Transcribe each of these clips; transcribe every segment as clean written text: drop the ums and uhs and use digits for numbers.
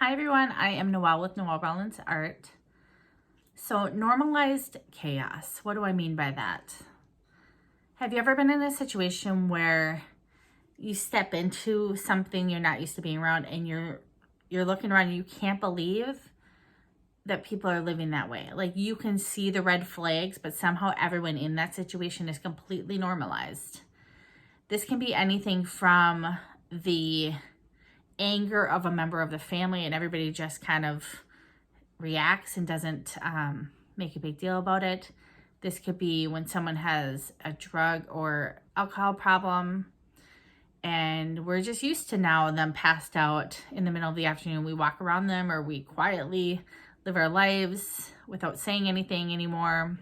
Hi everyone, I am Noelle with Noelle Rollins Art. So normalized chaos, what do I mean by that? Have you ever been in a situation where you step into something you're not used to being around and you're looking around and you can't believe that people are living that way? Like you can see the red flags, but somehow everyone in that situation is completely normalized. This can be anything from the anger of a member of the family and everybody just kind of reacts and doesn't make a big deal about it. This could be when someone has a drug or alcohol problem and we're just used to now them passed out in the middle of the afternoon. We walk around them or we quietly live our lives without saying anything anymore.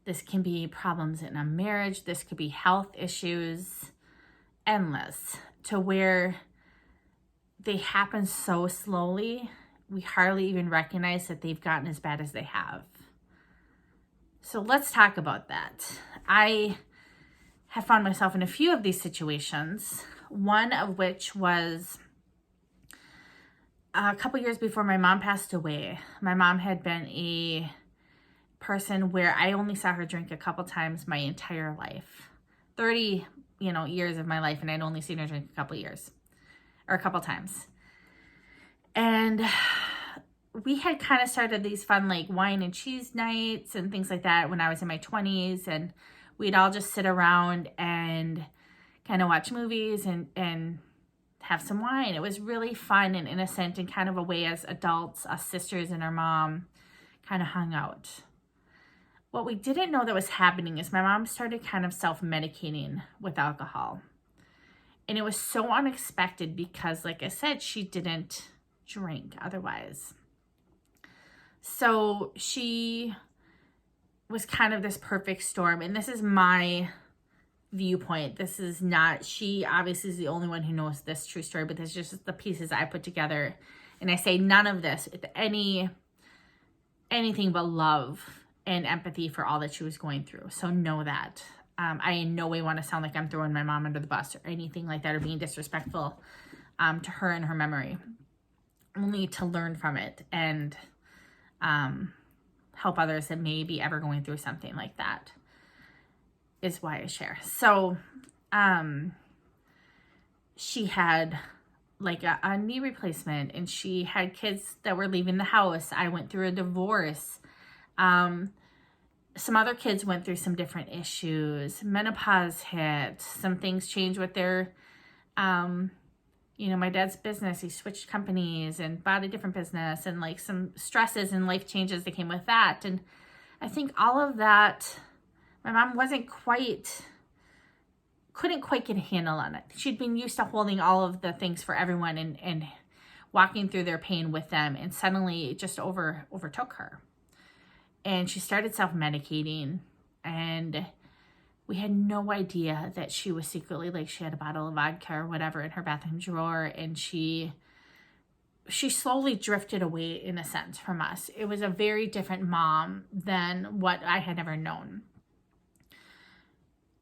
This can be problems in a marriage. This could be health issues, endless, to where they happen so slowly, we hardly even recognize that they've gotten as bad as they have. So let's talk about that. I have found myself in a few of these situations, one of which was a couple years before my mom passed away. My mom had been a person where I only saw her drink a couple times my entire life. 30, years of my life, and I'd only seen her drink a couple times. And we had kind of started these fun like wine and cheese nights and things like that when I was in my 20s, and we'd all just sit around and kind of watch movies and have some wine. It was really fun and innocent and kind of a way as adults, us sisters and our mom kind of hung out. What we didn't know that was happening is my mom started kind of self-medicating with alcohol. And it was so unexpected because, like I said, she didn't drink otherwise. So she was kind of this perfect storm. And this is my viewpoint. This is not, she obviously is the only one who knows this true story, but this is just the pieces I put together. And I say none of this, anything but love and empathy for all that she was going through. So know that. I in no way want to sound like I'm throwing my mom under the bus or anything like that or being disrespectful to her and her memory. Only to learn from it and help others that may be ever going through something like that is why I share. So she had like a knee replacement and she had kids that were leaving the house. I went through a divorce. Some other kids went through some different issues. Menopause hit. Some things changed with their, my dad's business. He switched companies and bought a different business and like some stresses and life changes that came with that. And I think all of that, my mom couldn't quite get a handle on it. She'd been used to holding all of the things for everyone and walking through their pain with them. And suddenly it just overtook her. And she started self-medicating, and we had no idea that she was secretly, like, she had a bottle of vodka or whatever in her bathroom drawer, and she slowly drifted away, in a sense, from us. It was a very different mom than what I had ever known.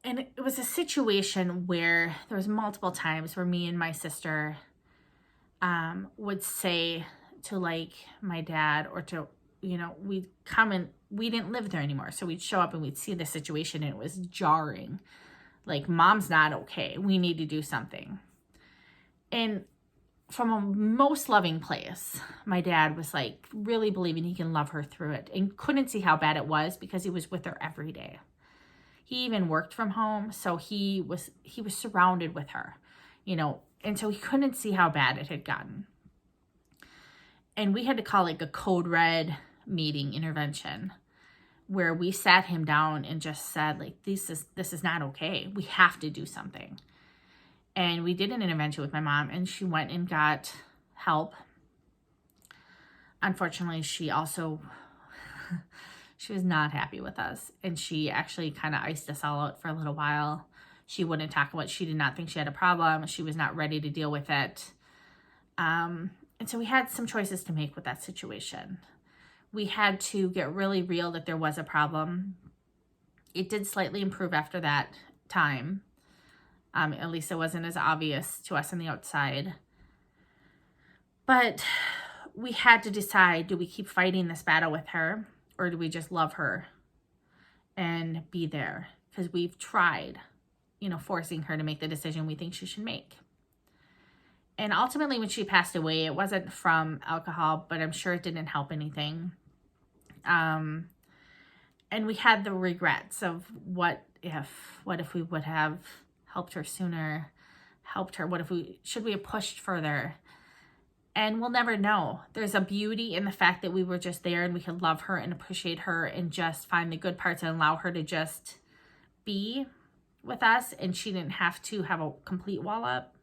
And it was a situation where there was multiple times where me and my sister would say to, like, my dad or to, we'd come and we didn't live there anymore. So we'd show up and we'd see the situation and it was jarring. Like, mom's not okay. We need to do something. And from a most loving place, my dad was like really believing he can love her through it and couldn't see how bad it was because he was with her every day. He even worked from home. So he was surrounded with her, and so he couldn't see how bad it had gotten. And we had to call like a code red meeting intervention where we sat him down and just said, like, this is not okay. We have to do something. And we did an intervention with my mom and she went and got help. Unfortunately, she was not happy with us. And she actually kind of iced us all out for a little while. She wouldn't talk about it. She did not think she had a problem. She was not ready to deal with it. And so we had some choices to make with that situation. We had to get really real that there was a problem. It did slightly improve after that time. At least it wasn't as obvious to us on the outside. But we had to decide, do we keep fighting this battle with her, or do we just love her and be there? Because we've tried, forcing her to make the decision we think she should make. And ultimately, when she passed away, it wasn't from alcohol, but I'm sure it didn't help anything. And we had the regrets of what if we would have helped her sooner, should we have pushed further? And we'll never know. There's a beauty in the fact that we were just there and we could love her and appreciate her and just find the good parts and allow her to just be with us. And she didn't have to have a complete wall up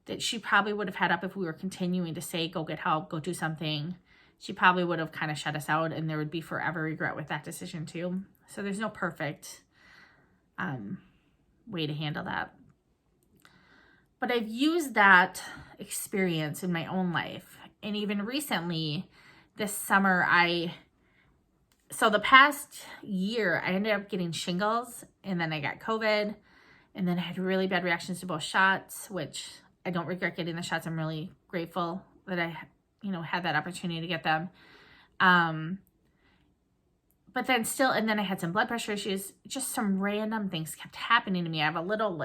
that she probably would have had up if we were continuing to say, go get help, go do something. She probably would have kind of shut us out, and there would be forever regret with that decision too. So there's no perfect way to handle that. But I've used that experience in my own life. And even recently, this summer, so the past year, I ended up getting shingles, and then I got COVID, and then I had really bad reactions to both shots, which I don't regret getting the shots. I'm really grateful that I, had that opportunity to get them. But then still, and then I had some blood pressure issues. Just some random things kept happening to me. I have a little,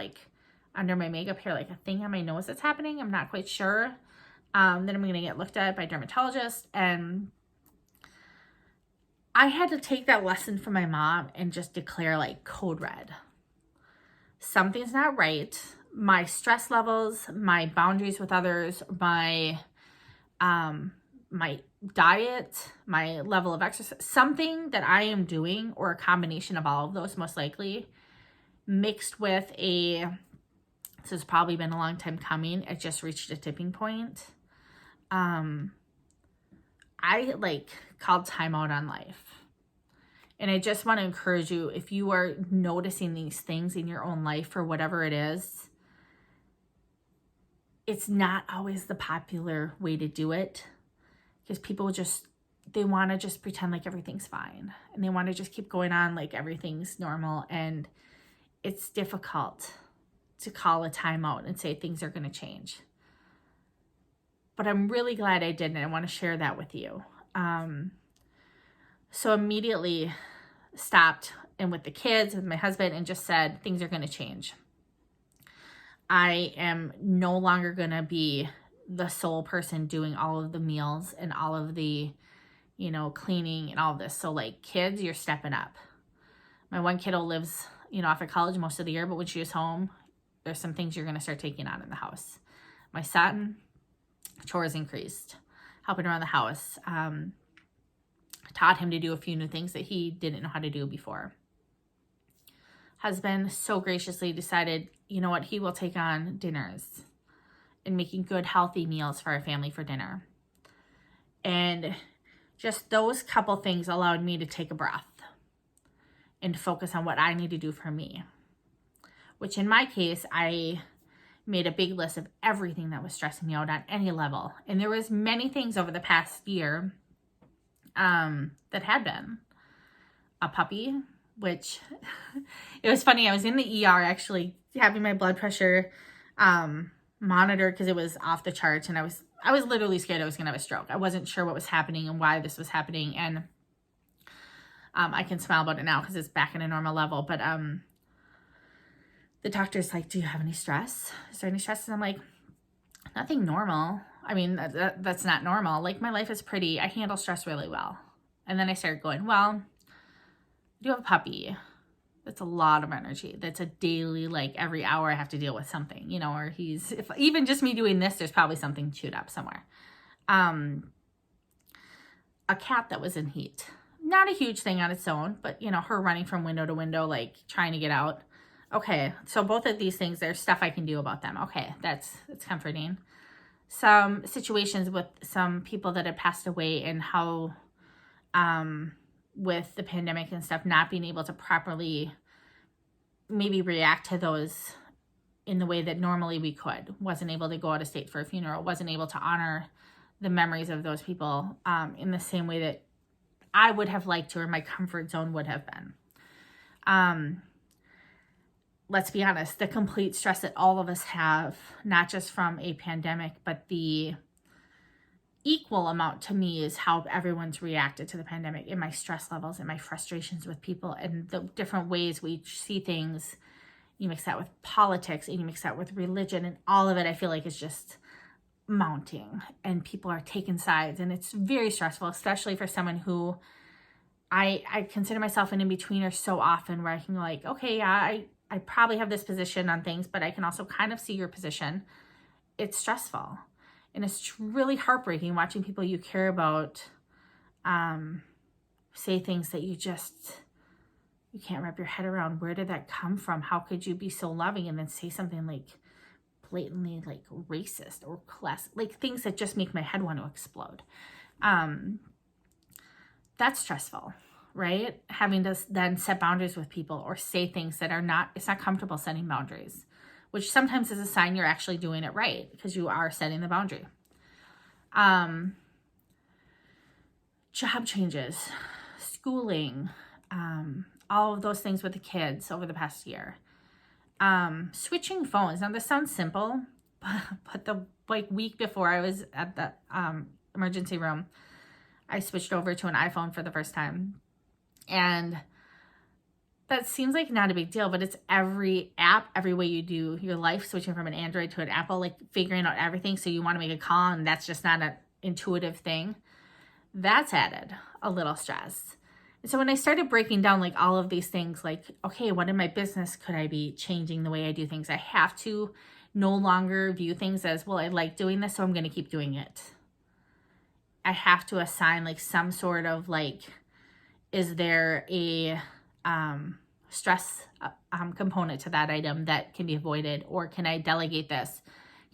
under my makeup here, a thing on my nose that's happening. I'm not quite sure. Then I'm going to get looked at by a dermatologist. And I had to take that lesson from my mom and just declare code red. Something's not right. My stress levels, my boundaries with others, my diet, my level of exercise, something that I am doing, or a combination of all of those, most likely, mixed with this has probably been a long time coming. It just reached a tipping point. I called timeout on life. And I just want to encourage you, if you are noticing these things in your own life or whatever it is, it's not always the popular way to do it, because people they want to just pretend like everything's fine, and they want to just keep going on like everything's normal. And it's difficult to call a timeout and say things are going to change. But I'm really glad I did, and I want to share that with you. So immediately stopped, and with the kids, with my husband, and just said, things are going to change. I am no longer going to be the sole person doing all of the meals and all of the, cleaning and all of this. So kids, you're stepping up. My one kiddo lives, off at college most of the year, but when she is home, there's some things you're going to start taking on in the house. My son, chores increased, helping around the house. Taught him to do a few new things that he didn't know how to do before. Husband so graciously decided, he will take on dinners and making good, healthy meals for our family for dinner. And just those couple things allowed me to take a breath and focus on what I need to do for me. Which in my case, I made a big list of everything that was stressing me out on any level. And there was many things over the past year that had been. A puppy, which it was funny. I was in the ER actually having my blood pressure monitored because it was off the charts, and I was literally scared I was going to have a stroke. I wasn't sure what was happening and why this was happening, and I can smile about it now because it's back in a normal level. But the doctor's like, do you have any stress? Is there any stress? And I'm like, nothing normal. I mean, that's not normal. My life is pretty, I handle stress really well. And then I started going, well, I do have a puppy. That's a lot of energy. That's a daily, every hour I have to deal with something, or if even just me doing this, there's probably something chewed up somewhere. A cat that was in heat. Not a huge thing on its own, but her running from window to window, trying to get out. Okay, so both of these things, there's stuff I can do about them. Okay, that's comforting. Some situations with some people that had passed away, and how with the pandemic and stuff, not being able to properly maybe react to those in the way that normally we could. Wasn't able to go out of state for a funeral. Wasn't able to honor the memories of those people in the same way that I would have liked to, or my comfort zone would have been. Let's be honest, the complete stress that all of us have, not just from a pandemic, but the equal amount to me is how everyone's reacted to the pandemic, and my stress levels and my frustrations with people and the different ways we see things. You mix that with politics and you mix that with religion, and all of it I feel like is just mounting, and people are taking sides, and it's very stressful, especially for someone who I consider myself an in-betweener so often, where I can like, okay, yeah, I probably have this position on things, but I can also kind of see your position. It's stressful. And it's really heartbreaking watching people you care about say things that you can't wrap your head around. Where did that come from? How could you be so loving and then say something like blatantly like racist or class, like things that just make my head want to explode. That's stressful, right? Having to then set boundaries with people or say things that it's not comfortable setting boundaries, which sometimes is a sign you're actually doing it right because you are setting the boundary. Job changes, schooling, all of those things with the kids over the past year. Switching phones. Now this sounds simple, but the week before I was at the emergency room, I switched over to an iPhone for the first time. And that seems like not a big deal, but it's every app, every way you do your life, switching from an Android to an Apple, like figuring out everything. So you want to make a call and that's just not an intuitive thing. That's added a little stress. And so when I started breaking down like all of these things, like, okay, what in my business could I be changing the way I do things? I have to no longer view things as, well, I like doing this, so I'm going to keep doing it. I have to assign like some sort of like, is there a stress component to that item that can be avoided? Or can I delegate this?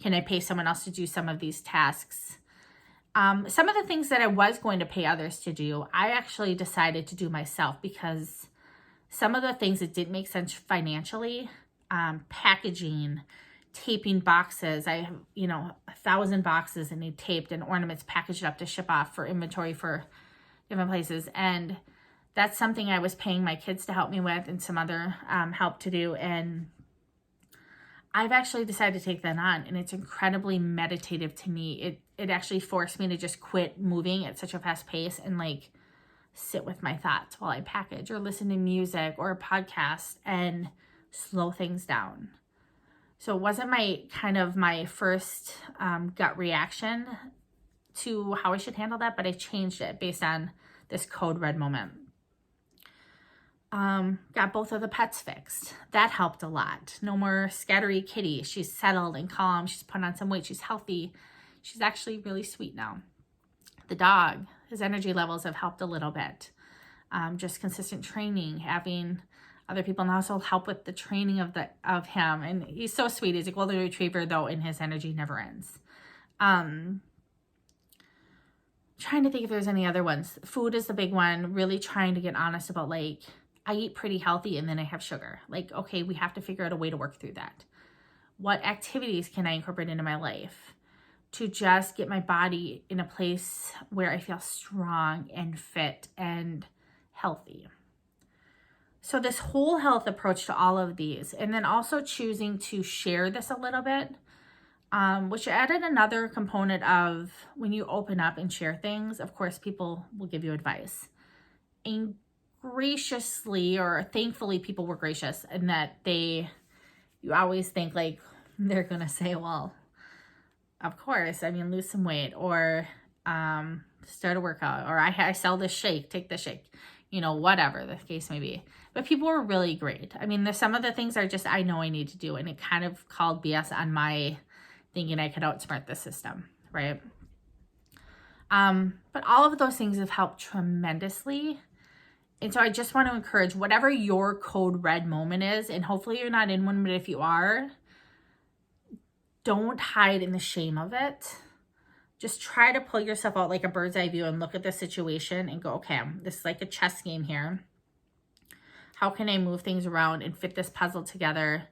Can I pay someone else to do some of these tasks? Some of the things that I was going to pay others to do, I actually decided to do myself, because some of the things that didn't make sense financially, packaging, taping boxes. I have, 1,000 boxes and need taped and ornaments packaged up to ship off for inventory for different places. And that's something I was paying my kids to help me with and some other help to do. And I've actually decided to take that on, and it's incredibly meditative to me. It actually forced me to just quit moving at such a fast pace and like sit with my thoughts while I package or listen to music or a podcast and slow things down. So it wasn't my first gut reaction to how I should handle that, but I changed it based on this code red moment. Got both of the pets fixed. That helped a lot. No more scattery kitty. She's settled and calm. She's put on some weight. She's healthy. She's actually really sweet now. The dog, his energy levels have helped a little bit. Just consistent training, having other people in the household help with the training of him. And he's so sweet. He's a golden retriever though, and his energy never ends. Trying to think if there's any other ones. Food is the big one. Really trying to get honest about like, I eat pretty healthy and then I have sugar. Like, okay, we have to figure out a way to work through that. What activities can I incorporate into my life to just get my body in a place where I feel strong and fit and healthy? So this whole health approach to all of these, and then also choosing to share this a little bit, which added another component of when you open up and share things, of course, people will give you advice. And graciously, or thankfully, people were gracious in that you always think like they're going to say, well, of course, lose some weight, or start a workout, or I sell this shake, take the shake, whatever the case may be. But people were really great. There's some of the things are just, I know I need to do. And it kind of called BS on my thinking I could outsmart the system, right? But all of those things have helped tremendously. And so I just want to encourage whatever your code red moment is, and hopefully you're not in one, but if you are, don't hide in the shame of it. Just try to pull yourself out like a bird's eye view and look at the situation and go, okay, this is like a chess game here. How can I move things around and fit this puzzle together,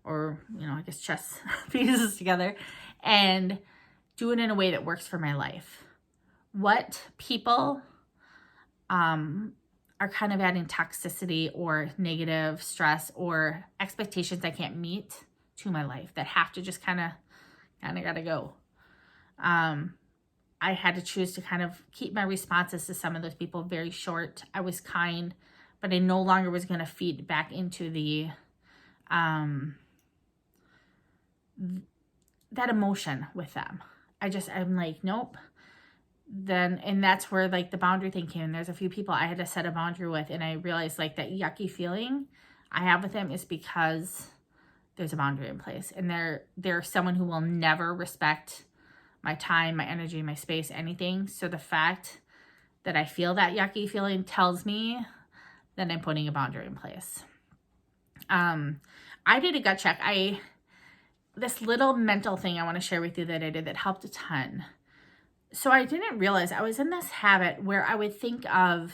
or, I guess chess pieces together, and do it in a way that works for my life? What people are kind of adding toxicity or negative stress or expectations I can't meet to my life that have to just kind of gotta go. I had to choose to kind of keep my responses to some of those people very short. I was kind, but I no longer was going to feed back into the, that emotion with them. I'm like, nope. Then, and that's where like the boundary thing came in. There's a few people I had to set a boundary with, and I realized like that yucky feeling I have with them is because there's a boundary in place, and they're someone who will never respect my time, my energy, my space, anything. So the fact that I feel that yucky feeling tells me that I'm putting a boundary in place. I did a gut check. This little mental thing I want to share with you that I did that helped a ton. So I didn't realize I was in this habit where I would think of,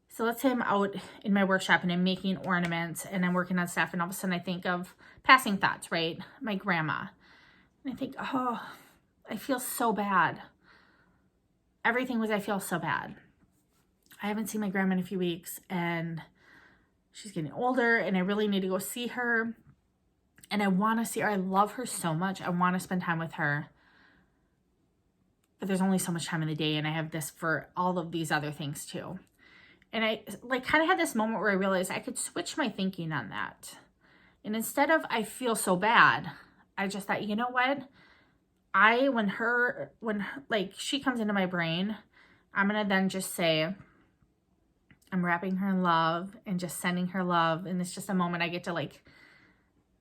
so let's say I'm out in my workshop and I'm making ornaments and I'm working on stuff, and all of a sudden I think of passing thoughts, right? My grandma. And I think, oh, I feel so bad. Everything was, I feel so bad. I haven't seen my grandma in a few weeks, and she's getting older, and I really need to go see her. And I want to see her. I love her so much. I want to spend time with her. But there's only so much time in the day, and I have this for all of these other things too. And I like kind of had this moment where I realized I could switch my thinking on that. And instead of I feel so bad, I just thought, you know what? When like she comes into my brain, I'm going to then just say, I'm wrapping her in love and just sending her love. And it's just a moment I get to like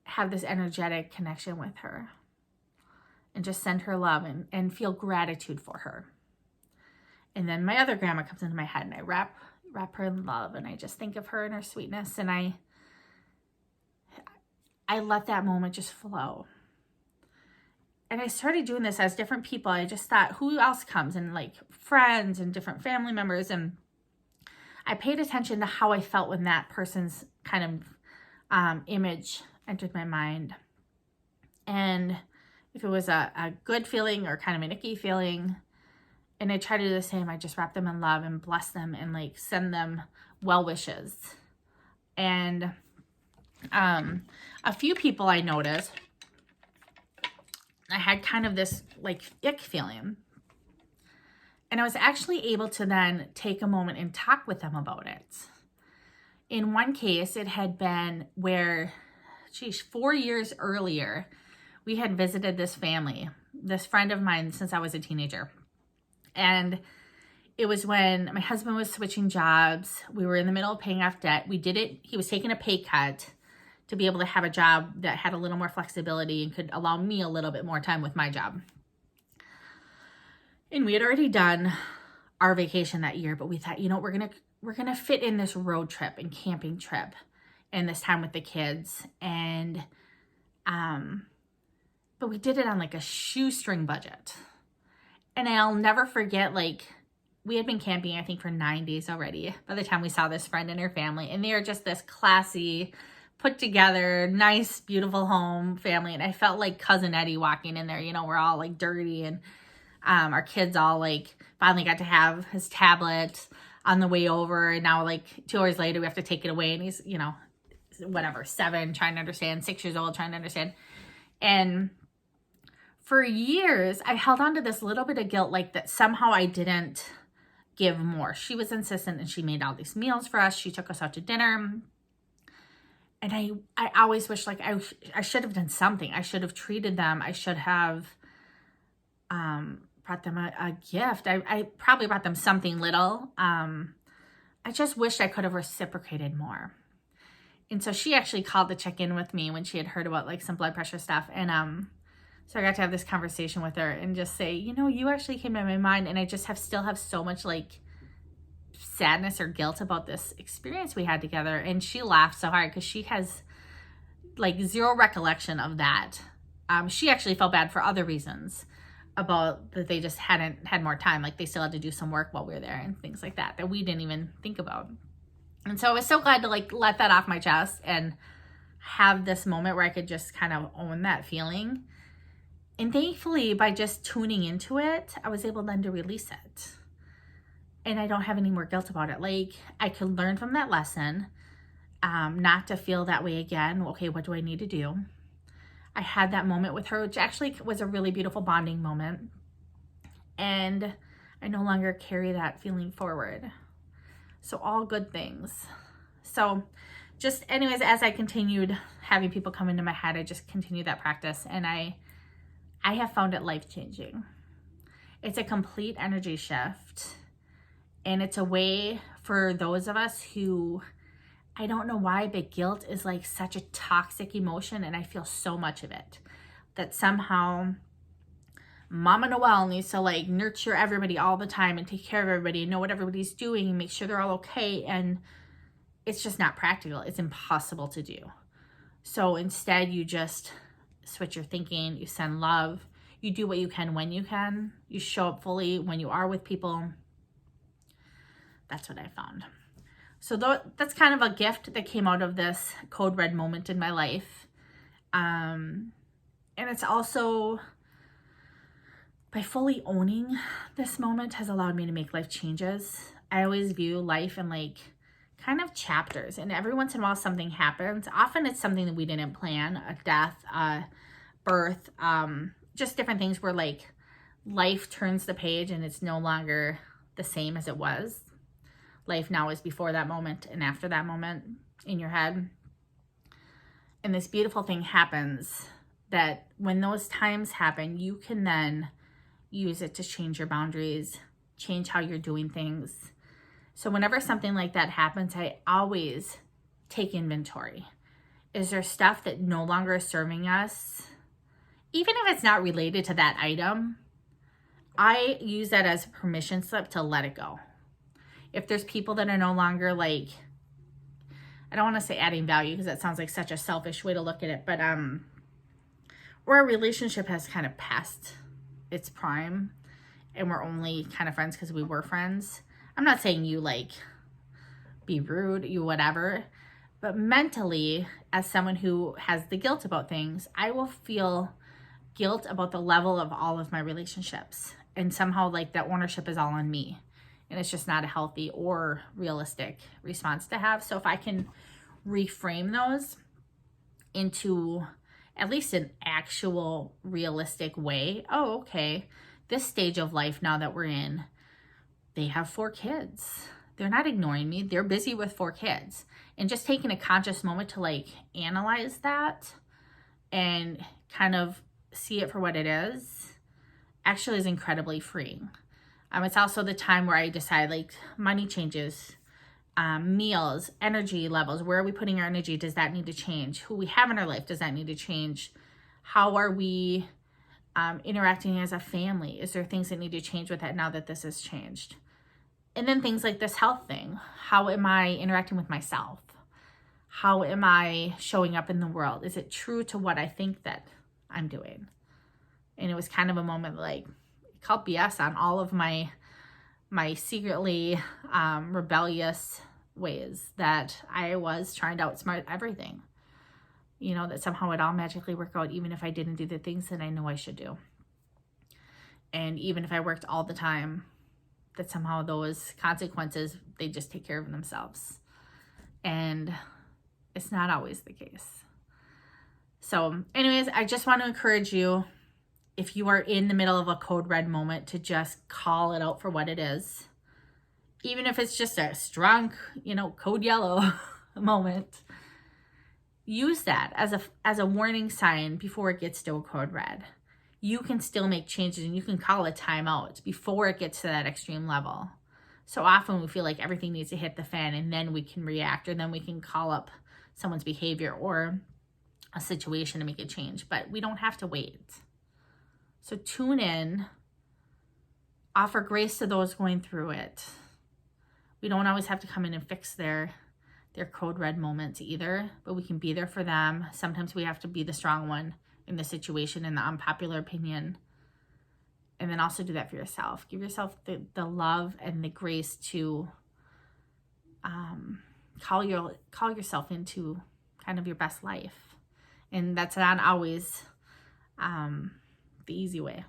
have this energetic connection with her and just send her love and feel gratitude for her. And then my other grandma comes into my head, and I wrap her in love, and I just think of her and her sweetness, and I let that moment just flow. And I started doing this as different people. I just thought, who else comes? And like friends and different family members. And I paid attention to how I felt when that person's kind of image entered my mind. And if it was a good feeling or kind of an icky feeling, and I try to do the same, I just wrap them in love and bless them and like send them well wishes. And a few people I noticed, I had kind of this like ick feeling. And I was actually able to then take a moment and talk with them about it. In one case, it had been where, 4 years earlier, we had visited this family, this friend of mine since I was a teenager. And it was when my husband was switching jobs. We were in the middle of paying off debt. He was taking a pay cut to be able to have a job that had a little more flexibility and could allow me a little bit more time with my job. And we had already done our vacation that year, but we thought, you know, we're gonna fit in this road trip and camping trip and this time with the kids. And but we did it on like a shoestring budget. And I'll never forget, like, we had been camping, I think, for 9 days already by the time we saw this friend and her family. And they are just this classy, put together, nice, beautiful home family. And I felt like Cousin Eddie walking in there. You know, we're all like dirty, and our kids all like finally got to have his tablet on the way over. And now like 2 hours later, we have to take it away. And he's, you know, whatever, 7, trying to understand, 6 years old, trying to understand. And for years, I held on to this little bit of guilt, like that somehow I didn't give more. She was insistent, and she made all these meals for us. She took us out to dinner. And I always wish like I should have done something. I should have treated them. I should have brought them a gift. I probably brought them something little. I just wished I could have reciprocated more. And so she actually called to check in with me when she had heard about like some blood pressure stuff. And so I got to have this conversation with her and just say, you know, you actually came to my mind, and I just still have so much like sadness or guilt about this experience we had together. And she laughed so hard because she has like zero recollection of that. She actually felt bad for other reasons about that they just hadn't had more time. Like they still had to do some work while we were there and things like that we didn't even think about. And so I was so glad to like let that off my chest and have this moment where I could just kind of own that feeling. And thankfully, by just tuning into it, I was able then to release it. And I don't have any more guilt about it. Like, I could learn from that lesson, not to feel that way again. Okay, what do I need to do? I had that moment with her, which actually was a really beautiful bonding moment. and I no longer carry that feeling forward. So all good things. So just anyways, as I continued having people come into my head, I just continued that practice, and I have found it life-changing. It's a complete energy shift, and it's a way for those of us who, I don't know why, but guilt is like such a toxic emotion, and I feel so much of it, that somehow Mama Noelle needs to like nurture everybody all the time and take care of everybody and know what everybody's doing and make sure they're all okay. And it's just not practical. It's impossible to do. So instead, you just switch your thinking, you send love, you do what you can when you can, you show up fully when you are with people. That's what I found. So that's kind of a gift that came out of this code red moment in my life. And it's also, by fully owning this moment has allowed me to make life changes. I always view life in like kind of chapters, and every once in a while something happens. Often it's something that we didn't plan, a death, a birth, just different things where like life turns the page and it's no longer the same as it was. Life now is before that moment and after that moment in your head. And this beautiful thing happens that when those times happen, you can then use it to change your boundaries, change how you're doing things. So whenever something like that happens, I always take inventory. Is there stuff that no longer is serving us? Even if it's not related to that item, I use that as a permission slip to let it go. If there's people that are no longer like, I don't want to say adding value because that sounds like such a selfish way to look at it, but or a relationship has kind of passed its prime and we're only kind of friends because we were friends. I'm not saying you like be rude, you whatever, but mentally, as someone who has the guilt about things, I will feel guilt about the level of all of my relationships. And somehow like that ownership is all on me. And it's just not a healthy or realistic response to have. So if I can reframe those into at least an actual realistic way. Oh, okay. This stage of life now that we're in, they have 4 kids. They're not ignoring me. They're busy with 4 kids. And just taking a conscious moment to like analyze that and kind of see it for what it is actually is incredibly freeing. It's also the time where I decide like money changes, meals, energy levels. Where are we putting our energy? Does that need to change? Who we have in our life, does that need to change? How are we interacting as a family? Is there things that need to change with that now that this has changed? And then things like this health thing. How am I interacting with myself? How am I showing up in the world? Is it true to what I think that I'm doing? And it was kind of a moment like, called BS on all of my secretly rebellious ways that I was trying to outsmart everything. You know, that somehow it all magically work out even if I didn't do the things that I know I should do. And even if I worked all the time, that somehow those consequences, they just take care of themselves. And it's not always the case. So anyways, I just want to encourage you, if you are in the middle of a code red moment, to just call it out for what it is. Even if it's just a strong, code yellow moment, use that as a warning sign before it gets to a code red. You can still make changes and you can call a timeout before it gets to that extreme level. So often we feel like everything needs to hit the fan and then we can react, or then we can call up someone's behavior or a situation to make a change, but we don't have to wait. So tune in, offer grace to those going through it. We don't always have to come in and fix their code red moments either, but we can be there for them. Sometimes we have to be the strong one in the situation, in the unpopular opinion. And then also do that for yourself. Give yourself the love and the grace to call yourself into kind of your best life. And that's not always the easy way.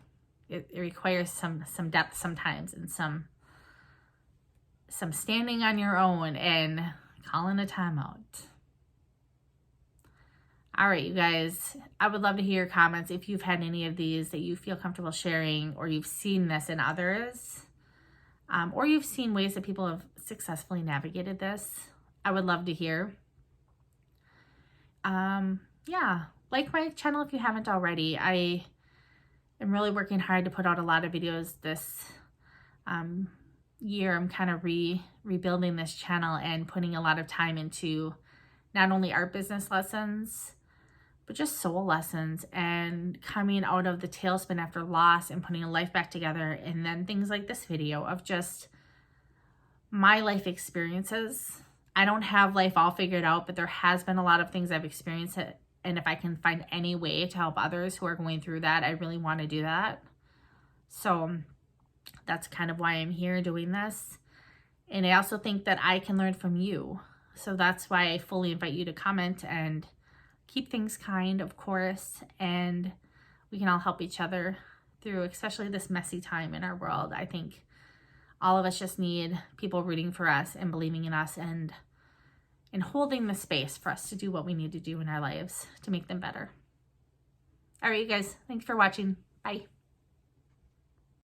It requires some depth sometimes, and some standing on your own and calling a timeout. All right, you guys, I would love to hear your comments if you've had any of these that you feel comfortable sharing, or you've seen this in others, or you've seen ways that people have successfully navigated this. I would love to hear. Yeah, like my channel if you haven't already. I am really working hard to put out a lot of videos this year. I'm kind of rebuilding this channel and putting a lot of time into not only art business lessons, but just soul lessons, and coming out of the tailspin after loss and putting a life back together. And then things like this video of just my life experiences. I don't have life all figured out, but there has been a lot of things I've experienced. And if I can find any way to help others who are going through that, I really want to do that. So that's kind of why I'm here doing this. And I also think that I can learn from you. So that's why I fully invite you to comment and keep things kind, of course, and we can all help each other through, especially this messy time in our world. I think all of us just need people rooting for us and believing in us and holding the space for us to do what we need to do in our lives to make them better. All right, you guys, thanks for watching. Bye.